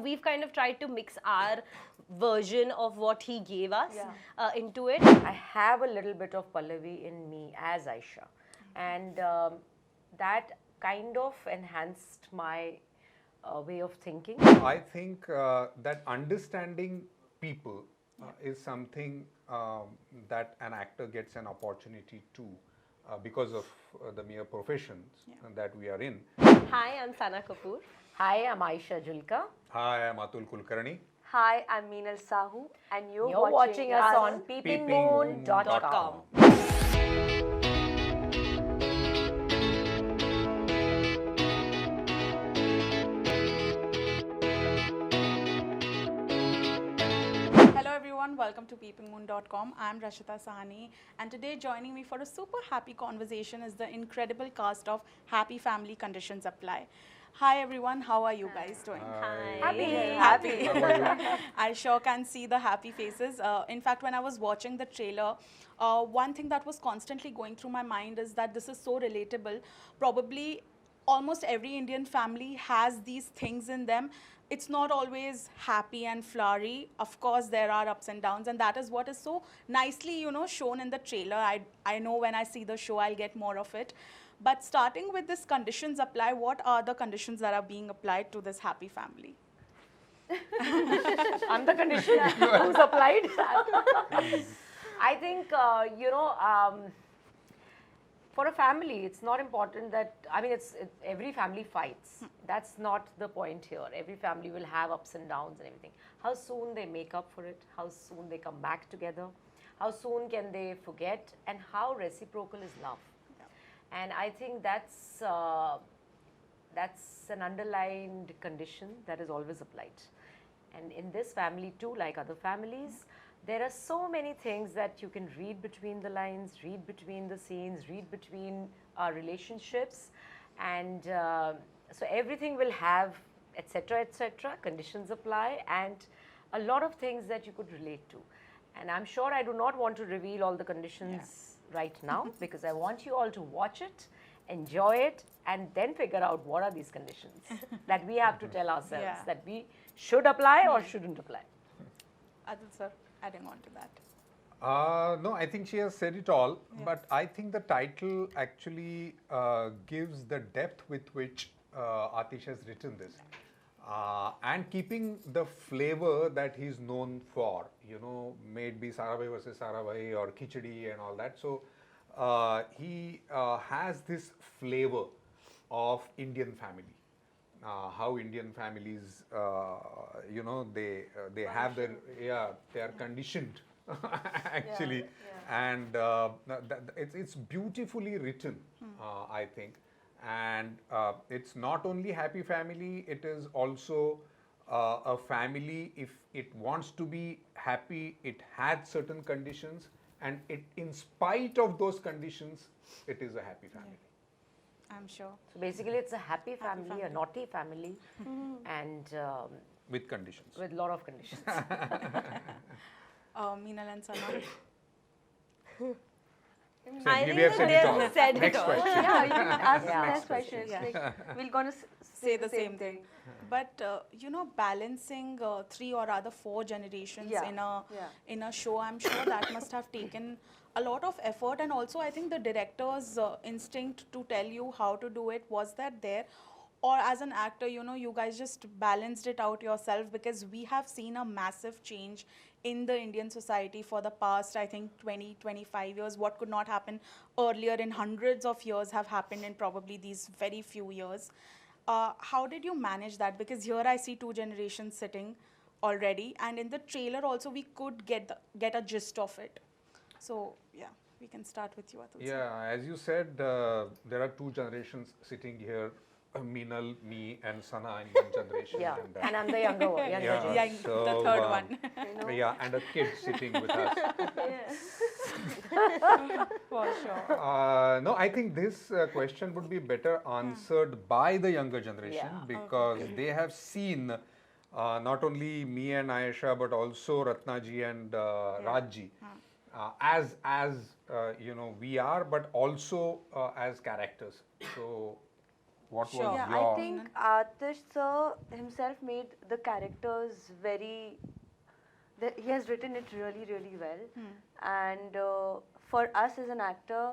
We've kind of tried to mix our version of what he gave us into it. I have a little bit of Pallavi in me as Aisha, and that kind of enhanced my way of thinking. I think that understanding people is something that an actor gets an opportunity to because of the mere professions that we are in. Hi, I'm Sanah Kapur. Hi, I'm Ayesha Jhulka. Hi, I'm Atul Kulkarni. Hi, I'm Meenal Sahu, and You're watching us on peepingmoon.com. Hello everyone, welcome to peepingmoon.com. I'm Rashita Sahni, and today joining me for a super happy conversation is the incredible cast of Happy Family Conditions Apply. Hi everyone, how are you guys doing? Hi. Happy. I sure can see the happy faces. In fact, when I was watching the trailer, one thing that was constantly going through my mind is that this is so relatable. Probably almost every Indian family has these things in them. It's not always happy and flowery. Of course, there are ups and downs, and that is what is so nicely, shown in the trailer. I know when I see the show, I'll get more of it. But starting with this conditions apply, what are the conditions that are being applied to this happy family? I'm the condition who's applied. I think, for a family, it's not important that, every family fights. That's not the point here. Every family will have ups and downs and everything. How soon they make up for it, how soon they come back together, how soon can they forget, and how reciprocal is love. And I think that's an underlined condition that is always applied. And in this family too, like other families, there are so many things that you can read between the lines, read between the scenes, read between our relationships, and so everything will have etc., conditions apply, and a lot of things that you could relate to. And I'm sure I do not want to reveal all the conditions right now because I want you all to watch it, enjoy it, and then figure out what are these conditions that we have to tell ourselves that we should apply or shouldn't apply. Adil sir, adding on to that. No, I think she has said it all, but I think the title actually gives the depth with which Atish has written this. And keeping the flavor that he's known for, may it be Sarabhai versus Sarabhai or Khichdi and all that. So he has this flavor of Indian family. How Indian families, they have their, they are conditioned actually, and it's beautifully written, I think. And it's not only happy family, it is also a family, if it wants to be happy, it had certain conditions, and it, in spite of those conditions, it is a happy family. I'm sure. So basically it's a happy family, a naughty family, and With conditions. with a lot of conditions. Meenal and Sanah. I we think have said it all. said Next it all. question. Yeah, you can ask the Yeah. next question. It's like we're gonna Say the same thing. But balancing three or rather four generations Yeah. in a show, I'm sure that must have taken a lot of effort. And also, I think the director's instinct to tell you how to do it, was that there? Or as an actor, you guys just balanced it out yourself, because we have seen a massive change in the Indian society for the past, I think, 20, 25 years. What could not happen earlier in hundreds of years have happened in probably these very few years. How did you manage that? Because here I see two generations sitting already, and in the trailer also we could get a gist of it. So yeah, we can start with you, Atul. Yeah, as you said, there are two generations sitting here. Meenal, me, and Sanah in one generation. Yeah, and, and I'm the younger one. yeah, Yeah, so, the third one. Yeah, and a kid sitting with us. For sure. No, I think this question would be better answered by the younger generation, because they have seen not only me and Ayesha, but also Ratnaji and Rajji as we are, but also as characters. So What Sure. was Yeah, your... I think Atish sir himself made the characters very. He has written it really, really well. And for us as an actor,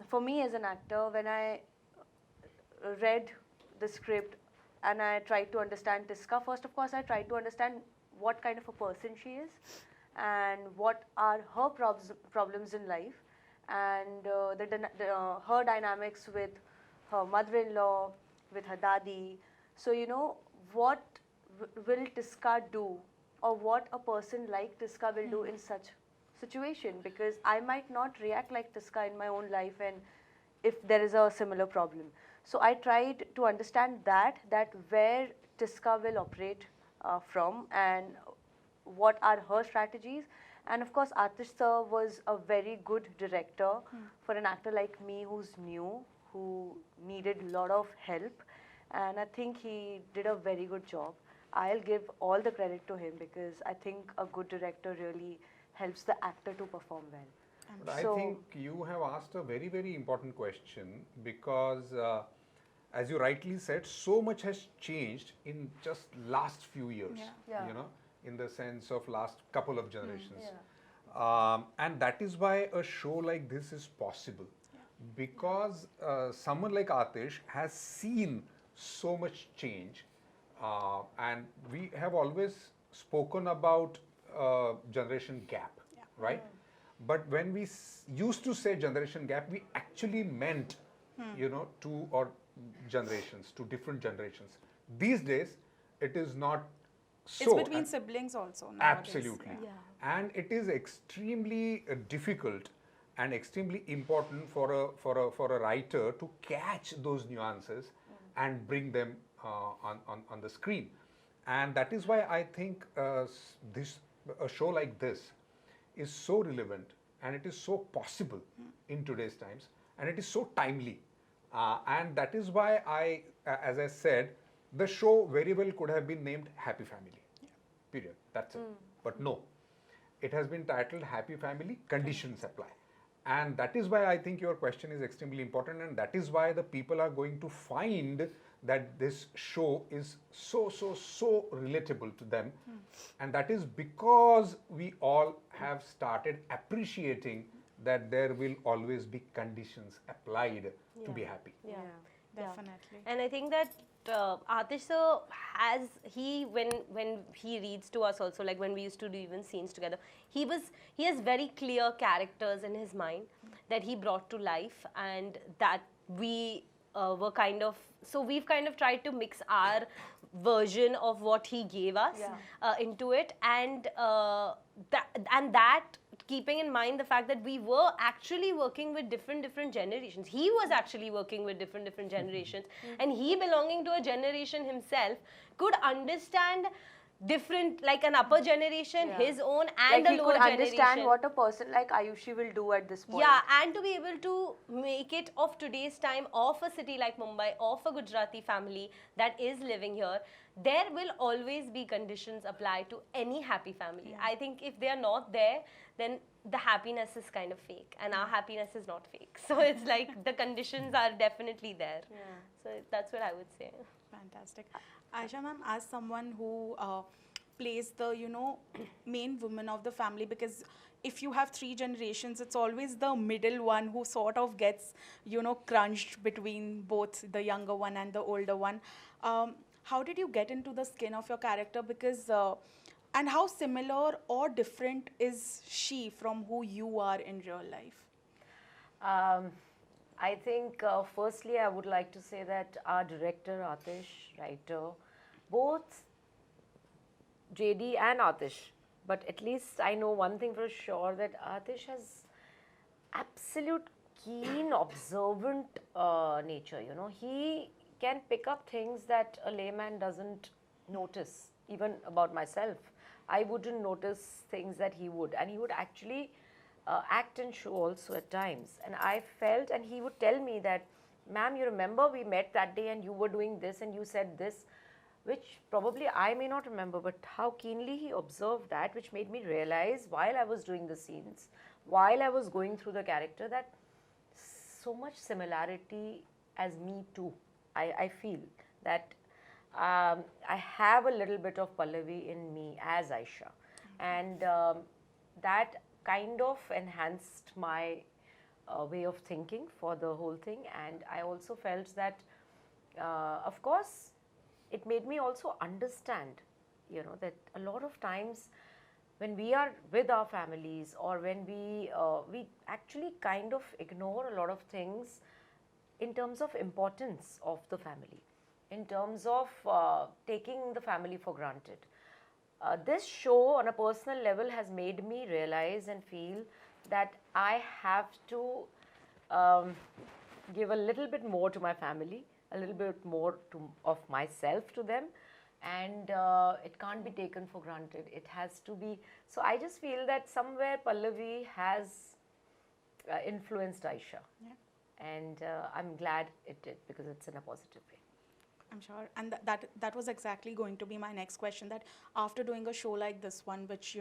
for me as an actor, when I read the script and I tried to understand Tiska, first of course I tried to understand what kind of a person she is and what are her problems in life, and her dynamics with her mother-in-law, with her dadi. So what will Tiska do, or what a person like Tiska will do in such situation, because I might not react like Tiska in my own life and if there is a similar problem. So I tried to understand that where Tiska will operate from, and what are her strategies. And of course Atish sir was a very good director for an actor like me who's new, who needed a lot of help, and I think he did a very good job. I'll give all the credit to him because I think a good director really helps the actor to perform well. But I think you have asked a very, very important question, because as you rightly said, so much has changed in just last few years, Yeah. in the sense of last couple of generations. And that is why a show like this is possible, because someone like Atish has seen so much change, and we have always spoken about generation gap, right? But when we used to say generation gap, we actually meant, two or generations, two different generations. These days, it is not so. It's between siblings also nowadays. Absolutely. And it is extremely difficult and extremely important for a writer to catch those nuances and bring them on the screen. And that is why I think a show like this is so relevant, and it is so possible in today's times, and it is so timely. And that is why as I said, the show very well could have been named Happy Family. Period. That's it. But no, it has been titled Happy Family, Conditions Apply. And that is why I think your question is extremely important, and that is why the people are going to find that this show is so relatable to them. And that is because we all have started appreciating that there will always be conditions applied to be happy. Definitely. And I think that Atish sir has, when he reads to us also, like when we used to do even scenes together, he has very clear characters in his mind that he brought to life, and that we were kind of, so we've kind of tried to mix our version of what he gave us into it, and that keeping in mind the fact that we were actually working with different generations. He was actually working with different generations, and he, belonging to a generation himself, could understand different, like an upper generation, his own, and Like a he lower could generation. understand what a person like Ayushi will do at this point. Yeah, and to be able to make it of today's time, of a city like Mumbai, of a Gujarati family that is living here, there will always be conditions applied to any happy family. I think if they are not there, then the happiness is kind of fake, and our happiness is not fake. So it's like the conditions are definitely there. So that's what I would say. Fantastic. Ayesha ma'am, as someone who plays the, main woman of the family, because if you have 3 generations, it's always the middle one who sort of gets, crunched between both the younger one and the older one. How did you get into the skin of your character? Because, and how similar or different is she from who you are in real life? I think firstly I would like to say that our director, Atish, writer, both JD and Atish, but at least I know one thing for sure, that Atish has absolute keen, observant nature. He can pick up things that a layman doesn't notice. Even about myself, I wouldn't notice things that he would, and he would actually act and show also at times. And I felt, and he would tell me that, ma'am, you remember we met that day and you were doing this and you said this, which probably I may not remember, but how keenly he observed that, which made me realize while I was doing the scenes, while I was going through the character, that so much similarity as me too. I feel that I have a little bit of Pallavi in me as Aisha, and that kind of enhanced my way of thinking for the whole thing. And I also felt that, of course, it made me also understand, that a lot of times when we are with our families, or when we actually kind of ignore a lot of things in terms of importance of the family, in terms of taking the family for granted. This show on a personal level has made me realize and feel that I have to give a little bit more to my family, a little bit more of myself to them, and it can't be taken for granted. It has to be. So I just feel that somewhere Pallavi has influenced Aisha, and I'm glad it did, because it's in a positive way. I'm sure, and that was exactly going to be my next question. That after doing a show like this one, which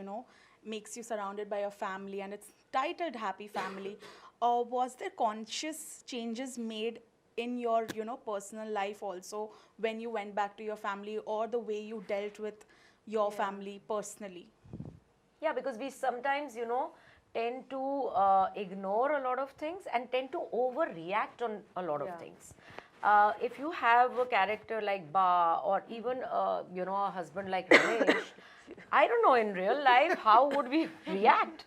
makes you surrounded by your family, and it's titled Happy Family, was there conscious changes made in your personal life also when you went back to your family, or the way you dealt with your family personally? Yeah, because we sometimes, tend to ignore a lot of things and tend to overreact on a lot of things. If you have a character like Ba, or even a husband like Ramesh, I don't know, in real life how would we react?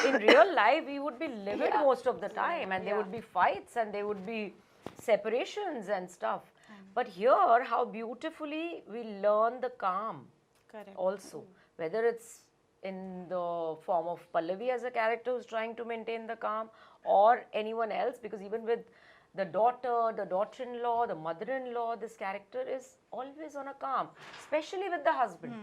In real life we would be livid most of the time, and there would be fights, and there would be separations and stuff. But here, how beautifully we learn the calm. Correct. Also, whether it's in the form of Pallavi as a character who's trying to maintain the calm, or anyone else, because even with the daughter, the daughter-in-law, the mother-in-law, this character is always on a calm, especially with the husband,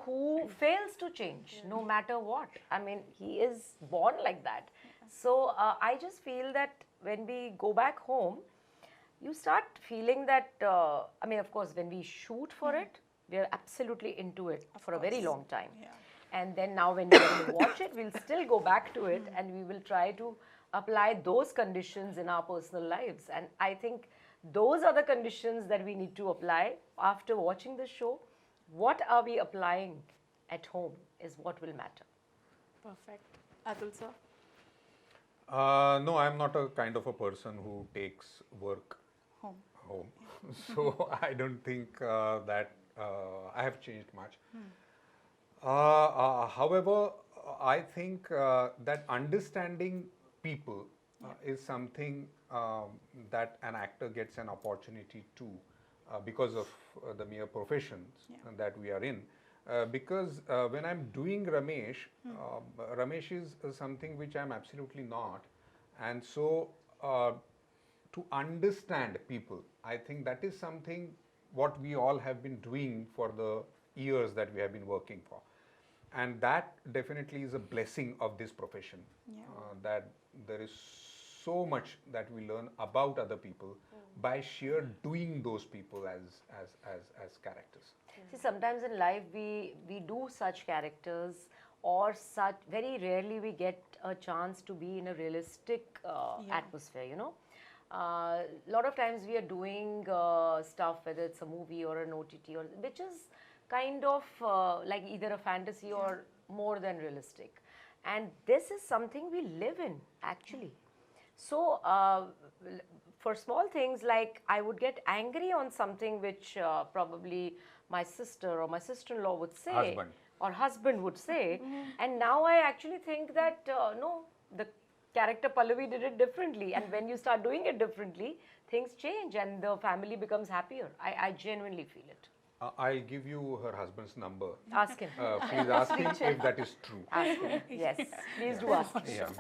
who fails to change no matter what. I mean, he is born like that. So I just feel that when we go back home, you start feeling that, I mean, of course, when we shoot for it, we are absolutely into it for a very long time. And then now when we watch it, we'll still go back to it, and we will try to apply those conditions in our personal lives. And I think those are the conditions that we need to apply after watching the show. What are we applying at home is what will matter. Perfect. Atul sir? No, I'm not a kind of a person who takes work home. So I don't think that I have changed much. However, I think that understanding people is something that an actor gets an opportunity to, because of the mere professions that we are in. Because when I'm doing Ramesh, Ramesh is something which I'm absolutely not. And so to understand people, I think that is something what we all have been doing for the years that we have been working for. And that definitely is a blessing of this profession, that there is so much that we learn about other people by sheer doing those people as characters. See, sometimes in life we do such characters, or such, very rarely we get a chance to be in a realistic atmosphere, A lot of times we are doing stuff, whether it's a movie or an OTT, or which is kind of like either a fantasy or more than realistic. And this is something we live in, actually. So for small things, like I would get angry on something which probably my sister or my sister-in-law would say, or husband would say, and now I actually think that no, the character Pallavi did it differently, and when you start doing it differently, things change and the family becomes happier. I genuinely feel it. I'll give you her husband's number. Ask him. Please ask him if that is true. Ask him. Yes, please do ask him.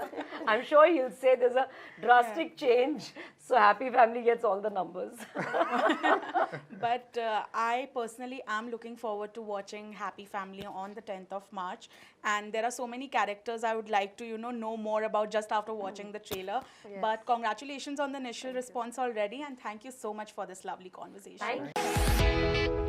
I'm sure he'll say there's a drastic change, so Happy Family gets all the numbers. But I personally am looking forward to watching Happy Family on the 10th of March. And there are so many characters I would like to, know more about just after watching the trailer. Yes. But congratulations on the initial response already. And thank you so much for this lovely conversation. Thank you.